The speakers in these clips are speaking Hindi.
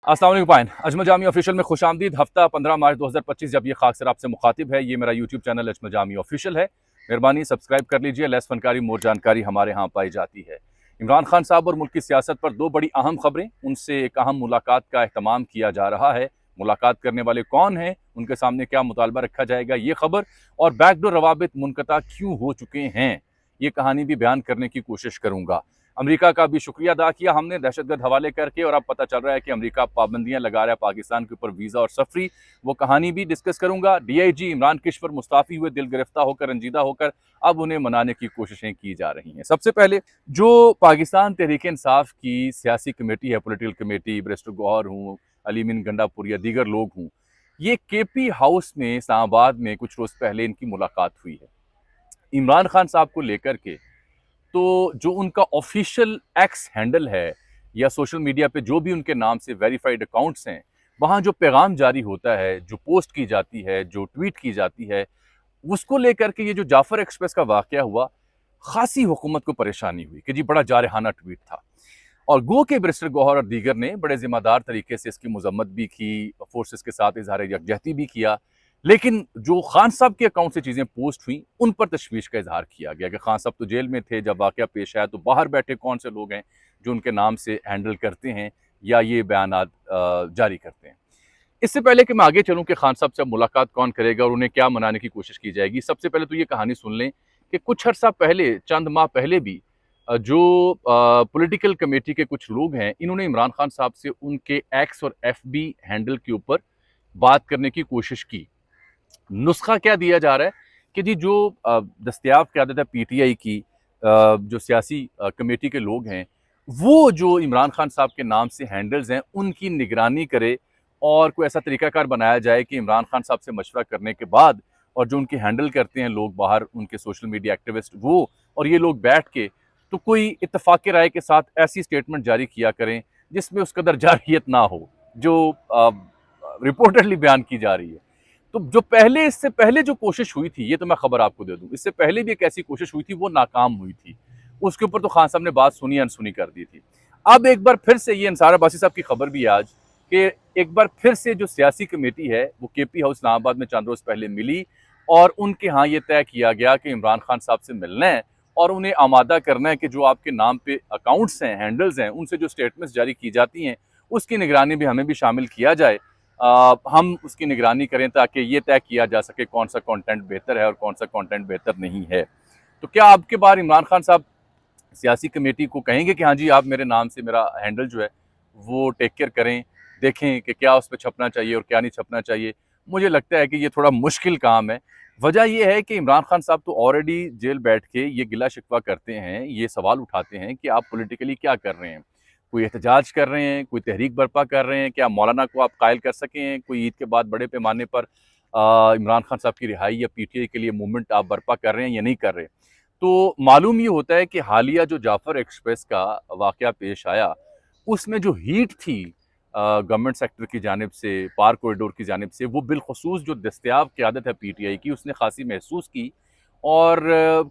अस्सलाम वालेकुम पाइन अजमल जामी ऑफिशियल में खुशामदीद। हफ्ता 15 मार्च 2025 जब ये खाक सर आपसे मुखातिब है। ये मेरा YouTube channel Ajmal Jami official है। मेहरबानी सब्सक्राइब कर लीजिए। लेस फनकारी मोर जानकारी हमारे यहाँ पाई जाती है। इमरान खान साहब और मुल्क की सियासत पर दो बड़ी अहम खबरें, उनसे एक अहम मुलाकात का अहतमाम किया जा रहा है। मुलाकात करने वाले कौन हैं, उनके सामने क्या मुतालबा रखा जाएगा, ये खबर और बैकडोर रवाबित मुनक़ता क्यों हो चुके हैं, ये कहानी भी बयान करने की कोशिश करूंगा। अमेरिका का भी शुक्रिया अदा किया हमने दहशतगर्द हवाले करके, और अब पता चल रहा है कि अमेरिका पाबंदियां लगा रहा है पाकिस्तान के ऊपर वीज़ा और सफरी, वो कहानी भी डिस्कस करूंगा। डीआईजी इमरान किश्वर मुस्ताफी हुए, दिल गिरफ्तार होकर, रंजीदा होकर, अब उन्हें मनाने की कोशिशें की जा रही हैं। सबसे पहले जो पाकिस्तान तहरीक इंसाफ की सियासी कमेटी है, पोलिटिकल कमेटी, बैरिस्टर गौहर हूँ, अलीमीन गंडापुर या दीगर लोग हूँ, ये केपी हाउस में इस्लामाबाद में कुछ रोज पहले इनकी मुलाकात हुई है इमरान खान साहब को लेकर के। तो जो उनका ऑफिशियल एक्स हैंडल है या सोशल मीडिया पे जो भी उनके नाम से वेरीफाइड अकाउंट्स हैं, वहाँ जो पैगाम जारी होता है, जो पोस्ट की जाती है, जो ट्वीट की जाती है, उसको लेकर के ये जो जाफर एक्सप्रेस का वाकया हुआ, खासी हुकूमत को परेशानी हुई कि जी बड़ा जारहाना ट्वीट था। और गो के बैरिस्टर गौहर और दीगर ने बड़े जिम्मेदार तरीके से इसकी मजम्मत भी की, फोर्सेस के साथ इजहार यकजहती भी किया। लेकिन जो खान साहब के अकाउंट से चीज़ें पोस्ट हुई, उन पर तशवीश का इजहार किया गया कि खान साहब तो जेल में थे जब वाकया पेश आया, तो बाहर बैठे कौन से लोग हैं जो उनके नाम से हैंडल करते हैं या ये बयानात जारी करते हैं। इससे पहले कि मैं आगे चलूं कि खान साहब से मुलाकात कौन करेगा और उन्हें क्या मनाने की कोशिश की जाएगी, सबसे पहले तो ये कहानी सुन लें कि कुछ अर्सा पहले, चंद माह पहले भी जो पॉलिटिकल कमेटी के कुछ लोग हैं, इन्होंने इमरान खान साहब से उनके एक्स और एफबी हैंडल के ऊपर बात करने की कोशिश की। नुस्खा क्या दिया जा रहा है कि जी जो दस्तयाब क़यादत है पीटीआई की, जो सियासी कमेटी के लोग हैं, वो जो इमरान खान साहब के नाम से हैंडल्स हैं, उनकी निगरानी करे और कोई ऐसा तरीकाकार बनाया जाए कि इमरान खान साहब से मशवरा करने के बाद, और जो उनकी हैंडल करते हैं लोग बाहर, उनके सोशल मीडिया एक्टिविस्ट, वो और ये लोग बैठ के तो कोई इत्तफाक़ राय के साथ ऐसी स्टेटमेंट जारी किया करें जिसमें उस कदर जारहियत ना हो जो रिपोर्टेडली बयान की जा रही है। तो जो पहले, इससे पहले जो कोशिश हुई थी, ये तो मैं खबर आपको दे दूं, इससे पहले भी एक ऐसी कोशिश हुई थी, वो नाकाम हुई थी। उसके ऊपर तो खान साहब ने बात सुनी अनसुनी कर दी थी। अब एक बार फिर से, ये अंसार अब्बासी साहब की खबर भी है आज, कि एक बार फिर से जो सियासी कमेटी है वो केपी हाउस इस्लामाबाद में चंद रोज पहले मिली और उनके यहाँ ये तय किया गया कि इमरान खान साहब से मिलना है और उन्हें आमादा करना है कि जो आपके नाम पे अकाउंट्स हैं, हैंडल्स हैं, उनसे जो स्टेटमेंट्स जारी की जाती हैं, उसकी निगरानी भी हमें भी शामिल किया जाए। हम उसकी निगरानी करें ताकि ये तय किया जा सके कौन सा कंटेंट बेहतर है और कौन सा कंटेंट बेहतर नहीं है। तो क्या आपके बार इमरान खान साहब सियासी कमेटी को कहेंगे कि हाँ जी, आप मेरे नाम से मेरा हैंडल जो है वो टेक केयर करें, देखें कि क्या उस पर छपना चाहिए और क्या नहीं छपना चाहिए? मुझे लगता है कि ये थोड़ा मुश्किल काम है। वजह यह है कि इमरान खान साहब तो ऑलरेडी जेल बैठ के ये गिला शिकवा करते हैं, ये सवाल उठाते हैं कि आप पॉलिटिकली क्या कर रहे हैं? कोई एहतजाज कर रहे हैं, कोई तहरीक बर्पा कर रहे हैं, क्या मौलाना को आप कायल कर सकें? कोई ईद के बाद बड़े पैमाने पर इमरान खान साहब की रिहाई या पीटीआई के लिए मूवमेंट आप बर्पा कर रहे हैं या नहीं कर रहे? तो मालूम ये होता है कि हालिया जो जाफर एक्सप्रेस का वाकया पेश आया, उसमें जो हीट थी गवर्नमेंट सेक्टर की जानिब से, पार कॉरिडोर की जानिब से, वो बिलखसूस जो दस्तयाब क़यादत है पीटीआई की, उसने खासी महसूस की और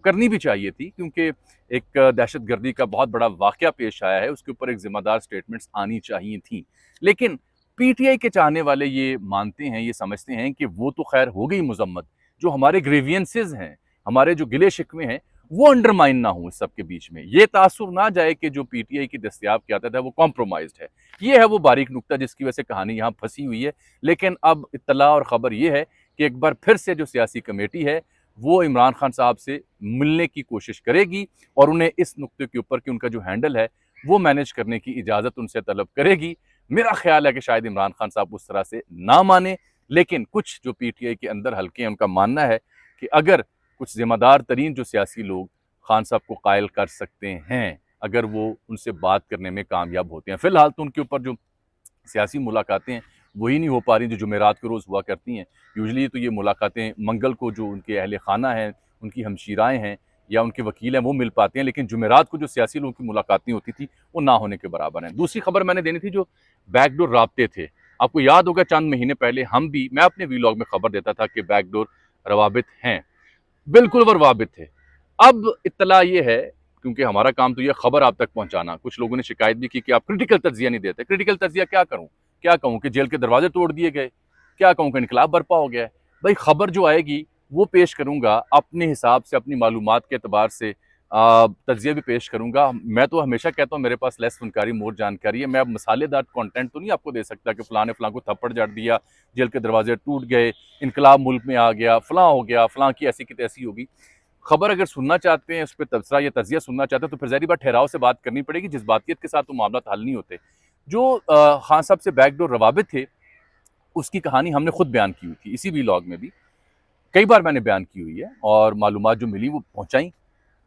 करनी भी चाहिए थी, क्योंकि एक दहशत गर्दी का बहुत बड़ा वाकया पेश आया है, उसके ऊपर एक जिम्मेदार स्टेटमेंट्स आनी चाहिए थी। लेकिन पीटीआई के चाहने वाले ये मानते हैं, ये समझते हैं कि वो तो खैर हो गई मजम्मत, जो हमारे ग्रीवियंसेस हैं, हमारे जो गिले शिकवे हैं, वो अंडरमाइन ना हो इस सब के बीच में। ये तासुर ना जाए कि जो पीटीआई की दस्तयाब क़यादत है वो कॉम्प्रोमाइज्ड है। ये है वो बारीक नुक्ता जिसकी वजह से कहानी यहाँ फंसी हुई है। लेकिन अब इत्तला और ख़बर ये है कि एक बार फिर से जो सियासी कमेटी है वो इमरान खान साहब से मिलने की कोशिश करेगी और उन्हें इस नुक्ते के ऊपर कि उनका जो हैंडल है वो मैनेज करने की इजाज़त उनसे तलब करेगी। मेरा ख्याल है कि शायद इमरान खान साहब उस तरह से ना माने, लेकिन कुछ जो पीटीआई के अंदर हल्के हैं, उनका मानना है कि अगर कुछ ज़िम्मेदार तरीन जो सियासी लोग खान साहब को कायल कर सकते हैं, अगर वो उनसे बात करने में कामयाब होते हैं। फ़िलहाल तो उनके ऊपर जो सियासी मुलाकातें हैं वही नहीं हो पा रही जो जुमेरात के रोज़ हुआ करती हैं। यूजुअली तो ये मुलाकातें मंगल को जो उनके अहले खाना हैं, उनकी हमशीराएँ हैं या उनके वकील हैं, वो मिल पाते हैं, लेकिन जुमेरात को जो सियासी लोगों की मुलाकातें होती थी वो ना होने के बराबर हैं। दूसरी खबर मैंने देनी थी, जो बैकडोर राब्ते थे। आपको याद होगा चंद महीने पहले मैं अपने वीलॉग में खबर देता था कि बैकडोर रवाबित हैं। बिल्कुल वो रवाबित थे। अब इत्तला ये है, क्योंकि हमारा काम तो ये खबर आप तक पहुंचाना, कुछ लोगों ने शिकायत भी की कि आप क्रिटिकल तज्जिया नहीं देते। क्रिटिकल तज्जिया क्या करूं? क्या कहूँ कि जेल के दरवाजे तोड़ दिए गए, क्या कहूँ कि इनकलाब बर्पा हो गया है। भाई खबर जो आएगी वो पेश करूँगा अपने हिसाब से, अपनी मालूमात के एतबार से तज्जिया भी पेश करूँगा। मैं तो हमेशा कहता हूँ मेरे पास लेस फनकारी मोर जानकारी है। मैं अब मसालेदार कंटेंट तो नहीं आपको दे सकता कि फ़लाँ ने फ़लाँ को थप्पड़ जड़ दिया, जेल के दरवाजे टूट गए, इनकलाब मुल्क में आ गया, फ़लाँ हो गया, फ़लाँ की ऐसी की तैसी होगी। खबर अगर सुनना चाहते हैं, उस पर तबसरा या तज़िया सुनना चाहते हैं, तो फिर ज़ाहिर बात ठहराव से बात करनी पड़ेगी। जज्बातियत के साथ तो मामला हल नहीं होते। जो खान साहब से बैकडोर रवाबित थे, उसकी कहानी हमने खुद बयान की हुई थी, इसी व्लॉग में भी कई बार मैंने बयान की हुई है, और मालूमात जो मिली वो पहुंचाई।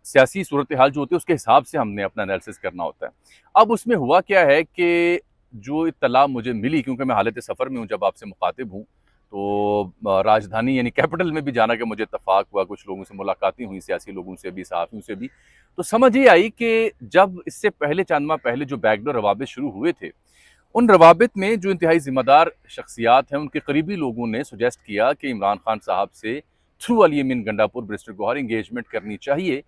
सियासी सूरत हाल जो होती है उसके हिसाब से हमने अपना एनालिसिस करना होता है। अब उसमें हुआ क्या है कि जो इत्तला मुझे मिली, क्योंकि मैं हालत सफ़र में हूँ, जब आपसे मुखातिब हूँ, तो राजधानी यानी कैपिटल में भी जाना कि मुझे इत्तफाक हुआ, कुछ लोगों से मुलाकातें हुई, सियासी लोगों से भी, सहाफ़ियों से भी। तो समझ ये आई कि जब इससे पहले चंद माह पहले जो बैकडोर रवाबित शुरू हुए थे, उन रवाबित में जो इंतहाई ज़िम्मेदार शख्सियात हैं, उनके करीबी लोगों ने सुजेस्ट किया कि इमरान खान साहब से थ्रू अली अमीन गंडापुर, बैरिस्टर गौहर इंगेजमेंट करनी चाहिए,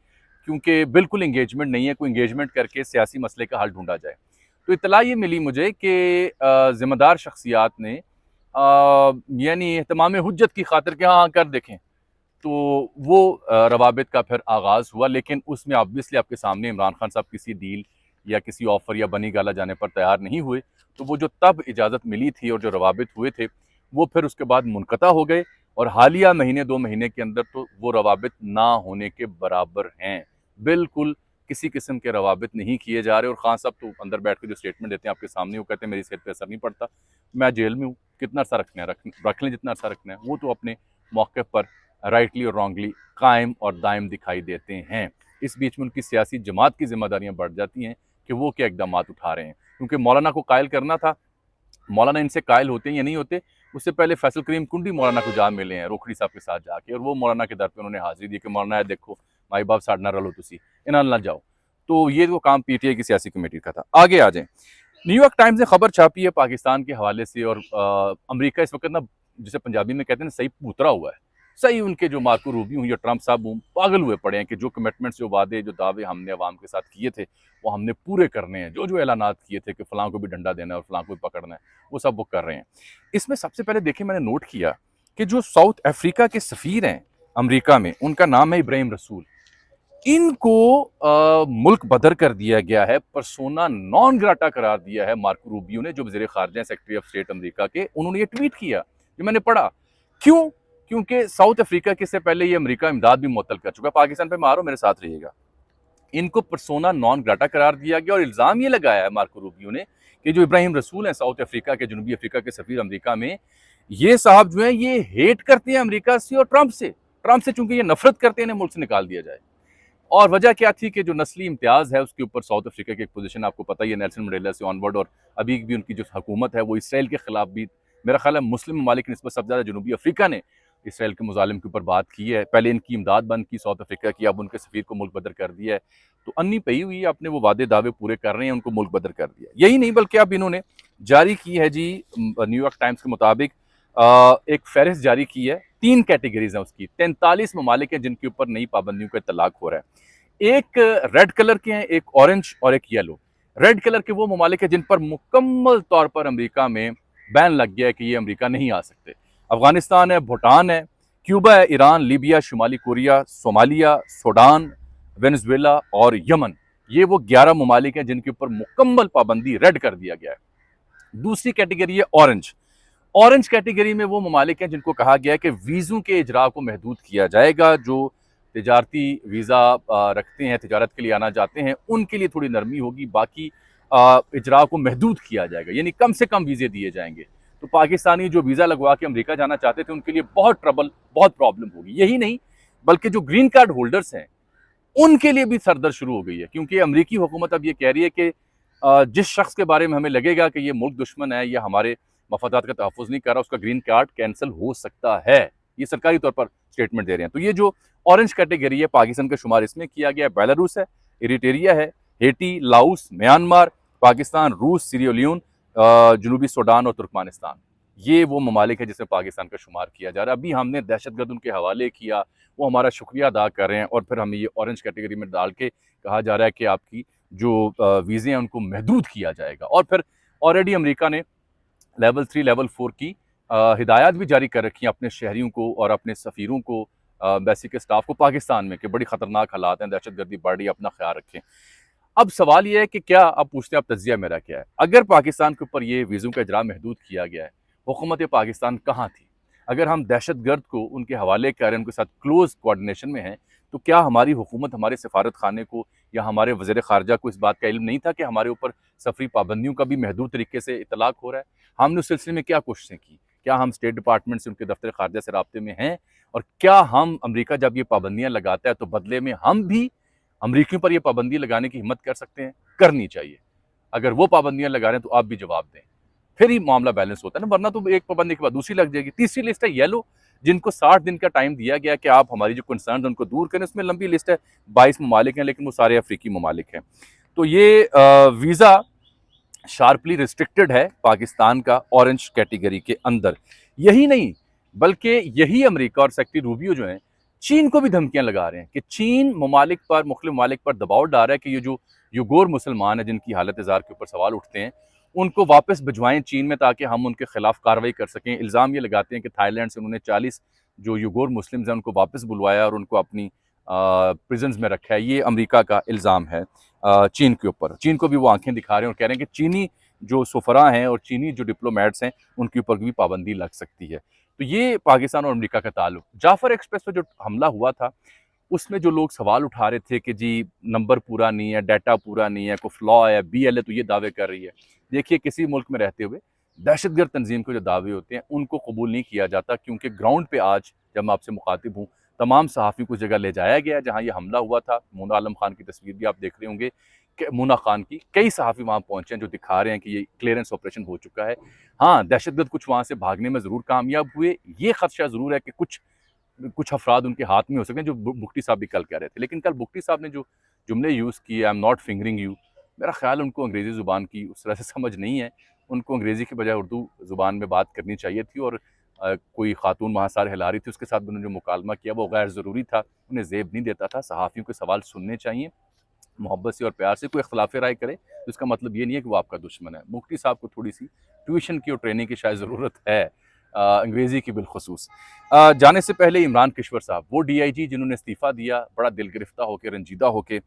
क्योंकि बिल्कुल इंगेजमेंट नहीं है, कोई इंगेजमेंट करके सियासी मसले का हल ढूंढा जाए। तो इत्तला ये मिली मुझे कि ज़िम्मेदार शख्सियात ने यानी एहतमाम हुज्जत की खातिर कि हाँ कर देखें, तो वो रवाबित का फिर आगाज़ हुआ। लेकिन उसमें ऑब्वियसली आपके सामने इमरान खान साहब किसी डील या किसी ऑफ़र या बनी गाला जाने पर तैयार नहीं हुए। तो वो जो तब इजाज़त मिली थी और जो रवाबित हुए थे, वो फिर उसके बाद मुनक़ता हो गए, और हालिया महीने 2 महीने के अंदर तो वो रवाबित ना होने के बराबर हैं। बिल्कुल किसी किस्म के रवाबित नहीं किए जा रहे, और खान साहब तो अंदर बैठ के जो स्टेटमेंट देते हैं आपके सामने, वो कहते हैं मेरी सेहत पे असर नहीं पड़ता, मैं जेल में हूँ, कितना अर्सा रखना है, रख लें जितना अर्सा रखना है। वो तो अपने मौके पर राइटली और रॉन्गली कायम और दायम दिखाई देते हैं। इस बीच में उनकी सियासी जमात की जिम्मेदारियां बढ़ जाती हैं कि वो क्या इकदाम उठा रहे हैं, क्योंकि मौलाना को कायल करना था। मौलाना इनसे कायल होते हैं या नहीं होते, उससे पहले फैसल करीम कुंडी मौलाना को जा मिले हैं रोखड़ी साहब के साथ जाके, और वो मौलाना के दर पे उन्होंने हाजिरी दी कि मौलाना है देखो माई बाप साढ़ ना रलो तुसी इन्हां ना जाओ। तो ये वो काम पीटीआई की सियासी कमेटी का था। आगे आ जाए, न्यूयॉर्क टाइम्स ने खबर छापी है पाकिस्तान के हवाले से, और अमेरिका इस वक्त ना, जिसे पंजाबी में कहते हैं, सही पूतरा हुआ है। सही उनके जो मार्को रूबियो या ट्रंप साहब पागल हुए पड़े हैं कि जो कमिटमेंट्स, जो वादे, जो दावे हमने अवाम के साथ किए थे, वो हमने पूरे करने हैं। जो जो ऐलानात किए थे कि फलां को भी डंडा देना है और फलां को भी पकड़ना है, वो सब वो कर रहे हैं। इसमें सबसे पहले देखिए, मैंने नोट किया कि जो साउथ अफ्रीका के सफ़ीर हैं अमेरिका में, उनका नाम है इब्राहिम रसूल। इनको मुल्क बदर कर दिया गया है, परसोना नॉन ग्राटा करार दिया है मार्को रूबियो ने, जो वज़ीर ख़ारिजा सेक्रेटरी ऑफ स्टेट अमेरिका के। उन्होंने ये ट्वीट किया, जो मैंने पढ़ा। क्यों? क्योंकि साउथ अफ्रीका के से पहले ये अमेरिका इमदाद भी मुअत्तल कर चुका। पाकिस्तान पे मारो, मेरे साथ रहिएगा। इनको परसोना नॉन ग्राटा करार दिया गया, और इल्ज़ाम ये लगाया है मार्को रूबियो ने कि जो इब्राहिम रसूल हैं साउथ अफ्रीका के, जनूबी अफ्रीका के सफ़ीर अमेरिका में, ये साहब जो हैं ये हेट करते हैं अमेरिका से और ट्रंप से। ट्रंप से चूंकि ये नफरत करते हैं, इन्हें मुल्क से निकाल दिया जाए। और वजह क्या थी कि जो नस्ली इम्तियाज़ है उसके ऊपर साउथ अफ्रीका की एक पोजीशन आपको पता ही है, नेल्सन मंडेला से ऑनवर्ड, और अभी भी उनकी जो हुकूमत है वो इसराइल के खिलाफ भी, मेरा ख्याल है मुस्लिम ममालिक की निस्बत सबसे ज़्यादा जनूबी अफ्रीका ने इसराइल के मुजालिम के ऊपर बात की है। पहले इनकी इमदाद बंद की साउथ अफ्रीका की, अब उनके सफ़ीर को मुल्क बदर कर दिया है। तो अन्नी पई हुई है, अपने वो वादे दावे पूरे कर रहे हैं, उनको मुल्क बदर कर दिया। यही नहीं बल्कि अब इन्होंने जारी की है जी, न्यूयॉर्क टाइम्स के मुताबिक एक फहरिस्त जारी की है। 3 कैटेगरीज हैं उसकी, 43 ममालिक हैं जिनके ऊपर नई पाबंदियों का इतलाक हो रहा है। एक रेड कलर के हैं, एक ऑरेंज और एक येलो। रेड कलर के वो ममालिक हैं जिन पर मुकम्मल तौर पर अमेरिका में बैन लग गया है कि ये अमेरिका नहीं आ सकते। अफगानिस्तान है, भूटान है, क्यूबा है, ईरान, लीबिया, शुमाली कोरिया, सोमालिया, सूडान, वेनेजुएला और यमन। ये वो 11 ममालिक हैं जिनके ऊपर मुकम्मल पाबंदी रेड कर दिया गया है। दूसरी कैटेगरी है ऑरेंज। ऑरेंज कैटेगरी में वो ममालिक हैं जिनको कहा गया है कि वीज़ों के इजरा को महदूद किया जाएगा। जो तिजारती वीज़ा रखते हैं, तिजारत के लिए आना चाहते हैं, उनके लिए थोड़ी नरमी होगी, बाकी इजरा को महदूद किया जाएगा, यानी कम से कम वीज़े दिए जाएंगे। तो पाकिस्तानी जो वीज़ा लगवा के अमेरिका जाना चाहते थे, उनके लिए बहुत ट्रबल, बहुत प्रॉब्लम होगी। यही नहीं, बल्कि जो ग्रीन कार्ड होल्डर्स हैं उनके लिए भी सरदर्द शुरू हो गई है, क्योंकि अमेरिकी हुकूमत अब ये कह रही है कि जिस शख्स के बारे में हमें लगेगा कि ये मुल्क दुश्मन है या हमारे मफादात का तहफ़्फ़ुज़ नहीं कर रहा, उसका ग्रीन कार्ड कैंसिल हो सकता है। ये सरकारी तौर पर स्टेटमेंट दे रहे हैं। तो ये जो ऑरेंज कैटेगरी है, पाकिस्तान का शुमार इसमें किया गया है। बेलारूस है, इरिट्रिया है, हेटी, लाओस, म्यांमार, पाकिस्तान, रूस, सीरिया लियोन, जनूबी सूडान और तुर्कमानिस्तान। ये वो ममालिक है जिसमें पाकिस्तान का शुमार किया जा रहा है। अभी हमने दहशतगर्द उनके हवाले किया, वो हमारा शुक्रिया अदा कर रहे हैं, और फिर हमें ये ऑरेंज कैटेगरी में डाल के कहा जा रहा है कि आपकी जो वीज़े हैं उनको महदूद किया जाएगा। और फिर ऑलरेडी अमेरिका ने लेवल 3 लेवल 4 की हिदायत भी जारी कर रखी हैं अपने शहरियों को और अपने सफ़ीरों को, एम्बेसी के स्टाफ को पाकिस्तान में, कि बड़ी ख़तरनाक हालात हैं, दहशतगर्दी बढ़ रही है, अपना ख्याल रखें। अब सवाल ये है कि क्या, अब पूछते हैं, अब तज्ज़िया मेरा क्या है? अगर पाकिस्तान के ऊपर ये वीज़ों का इजरा महदूद किया गया है, हुकूमत पाकिस्तान कहाँ थी? अगर हम दहशतगर्द को उनके हवाले कर रहे हैं, उनके साथ क्लोज़ कोऑर्डिनेशन में हैं, तो क्या हमारी हुकूमत, हमारे सफारत खाने को या हमारे वज़ीर ख़ारजा को इस बात का इल्म नहीं था कि हमारे ऊपर सफ़री पाबंदियों का भी महदूद तरीके से इतलाक़ हो रहा है? हमने उस सिलसिले में क्या कोशिशें की? क्या हम स्टेट डिपार्टमेंट से, उनके दफ्तर ख़ारजा से राब्ते में हैं? और क्या हम, अमेरिका जब ये पाबंदियाँ लगाता है, तो बदले में हम भी अमरीकियों पर ये पाबंदी लगाने की हिम्मत कर सकते हैं? करनी चाहिए। अगर वो पाबंदियाँ लगा रहे हैं, तो आप भी जवाब दें। फिर ही मामला बैलेंस होता है ना, वरना तो एक पाबंदी के बाद दूसरी लग जाएगी। तीसरी लिस्ट है येलो, जिनको 60 दिन का टाइम दिया गया कि आप हमारी जो कंसर्न है उनको दूर करें। उसमें लंबी लिस्ट है, 22 ममालिक हैं, लेकिन वो सारे अफ्रीकी ममालिक हैं। तो ये वीज़ा शार्पली रिस्ट्रिक्टेड है पाकिस्तान का ऑरेंज कैटेगरी के अंदर। यही नहीं, बल्कि यही अमेरिका और सेक्रेटरी रूबियो जो हैं, चीन को भी धमकियां लगा रहे हैं कि चीन ममालिक पर, मुख्तलिफ ममालिक पर दबाव डाल रहा है कि ये जो युगोर मुसलमान हैं, जिनकी हालत ज़ार के ऊपर सवाल उठते हैं, उनको वापस भिजवाएं चीन में, ताकि हम उनके खिलाफ कार्रवाई कर सकें। इल्ज़ाम ये लगाते हैं कि थाईलैंड से उन्होंने 40 जो युगोर मुस्लिम्स हैं उनको वापस बुलवाया और उनको अपनी प्रिजन्स में रखा है। ये अमेरिका का इल्ज़ाम है चीन के ऊपर। चीन को भी वो आंखें दिखा रहे हैं और कह रहे हैं कि चीनी जो सफरा हैं और चीनी जो डिप्लोमेट्स हैं, उनके ऊपर भी पाबंदी लग सकती है। तो ये पाकिस्तान और अमेरिका का ताल्लुक। जाफर एक्सप्रेस पर जो हमला हुआ था, उसमें जो लोग सवाल उठा रहे थे कि जी नंबर पूरा नहीं है, डाटा पूरा नहीं है, कोई फ्लॉ है, BLA तो ये दावे कर रही है। देखिए, किसी मुल्क में रहते हुए दहशतगर्द तंजीम के जो दावे होते हैं, उनको कबूल नहीं किया जाता, क्योंकि ग्राउंड पे आज जब मैं आपसे मुखातिब हूँ, तमाम सहाफ़ियों को उस जगह ले जाया गया जहाँ ये हमला हुआ था। मोना आलम खान की तस्वीर भी आप देख रहे होंगे कि मोना खान की, कई सहाफ़ी वहाँ पहुँचे हैं जो दिखा रहे हैं कि ये क्लियरेंस ऑपरेशन हो चुका है। हाँ, दहशतगर्द कुछ वहाँ से भागने में ज़रूर कामयाब हुए। ये ख़दशा ज़रूर है कि कुछ कुछ अफराद उनके हाथ में हो सकते हैं, जो बुख्ती साहब भी कल कह रहे थे। लेकिन कल बुख्ती साहब ने जो जुमले यूज़ किए, I am not fingering you, मेरा ख्याल उनको अंग्रेज़ी ज़ुबान की उस तरह से समझ नहीं है। उनको अंग्रेज़ी की बजाय उर्दू ज़ुबान में बात करनी चाहिए थी। और कोई खातून वहाँ सर हिला रही थी, उसके साथ उन्होंने जो मुकालमा किया वो गैर ज़रूरी था, उन्हें ज़ेब नहीं देता था। सहाफ़ियों के सवाल सुनने चाहिए, मोहब्बत से और प्यार से। कोई इख्तिलाफ़ राय करे तो इसका मतलब ये नहीं है कि वो आपका दुश्मन है। मुफ्ती साहब को थोड़ी-सी ट्यूशन की और ट्रेनिंग की शायद ज़रूरत है, अंग्रेज़ी की बिलख़ुसूस। जाने से पहले इमरान किश्वर साहब, वो DIG जिन्होंने इस्तीफ़ा दिया, बड़ा दिल गिरफ्ता होके, रंजीदा होके।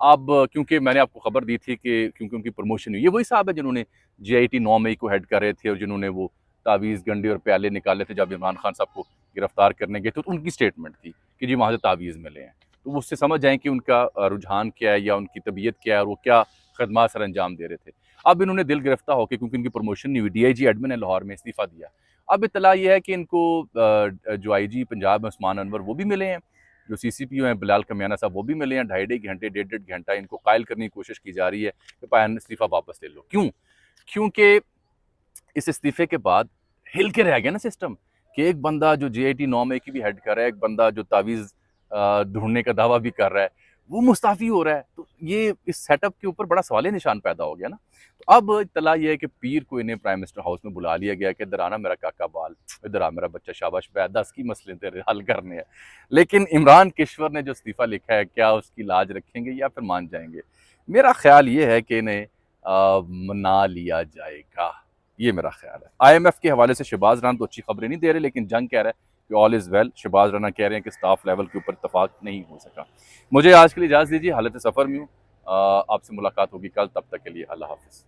अब क्योंकि मैंने आपको खबर दी थी कि क्योंकि उनकी प्रमोशन हुई, ये वही साहब है जिन्होंने GIT 9 मई को हेड कर रहे थे और जिन्होंने वो तावीज़, गंडे और प्याले निकाले थे जब इमरान खान साहब को गिरफ्तार करने गए थे। तो उनकी स्टेटमेंट थी कि जी वहाँ से तावीज़ मिले हैं। तो वो उससे समझ जाएँ कि उनका रुझान क्या है या उनकी तबीयत क्या है और वो क्या खदमात सर अंजाम दे रहे थे। अब इन्होंने दिल गिरफ्ता होके, क्योंकि उनकी प्रमोशन नहीं हुई, DIG एडमिन है लाहौर में, इस्तीफ़ा दिया। अब इत्तला ये है कि इनको जो IG पंजाब में उस्मान अनवर वो भी मिले हैं, जो CCPO हैं बिलाल कमियाना साहब वो भी मिले हैं। ढाई घंटे, डेढ़ घंटा इनको कायल करने की कोशिश की जा रही है कि भाई इस्तीफ़ा वापस ले लो। क्यों? क्योंकि इस इस्तीफ़े के बाद हिल के रह गया ना सिस्टम, कि एक बंदा जो GIT 9 मई की भी हेड कर रहा है, एक बंदा जो तावीज़ ढूँढने का दावा भी कर रहा है, वो मुस्ताफ़ी हो रहा है। तो ये इस सेटअप के ऊपर बड़ा सवालिया निशान पैदा हो गया ना। तो अब इत्तला ये है कि पीर को इन्हें प्राइम मिनिस्टर हाउस में बुला लिया गया कि इधर आना मेरा काका बाल, इधर आ मेरा बच्चा, शाबाश बे, 10 की मसले तेरे हल करने हैं। लेकिन इमरान किश्वर ने जो इस्तीफ़ा लिखा है, क्या उसकी लाज रखेंगे या फिर मान जाएँगे? मेरा ख़्याल ये है कि इन्हें मना लिया जाएगा, ये मेरा ख़्याल है। IMF के हवाले से शहबाज राना तो अच्छी खबरें नहीं दे रहे, लेकिन जंग कह रहा है कि all is well. Shahbaz Rana कह रहे हैं कि स्टाफ लेवल के ऊपर इत्तफ़ाक़ नहीं हो सका। मुझे आज के लिए इजाज़त दीजिए, हालत सफ़र में हूँ। आपसे मुलाकात होगी कल, तब तक के लिए अल्लाह हाफ़िज़।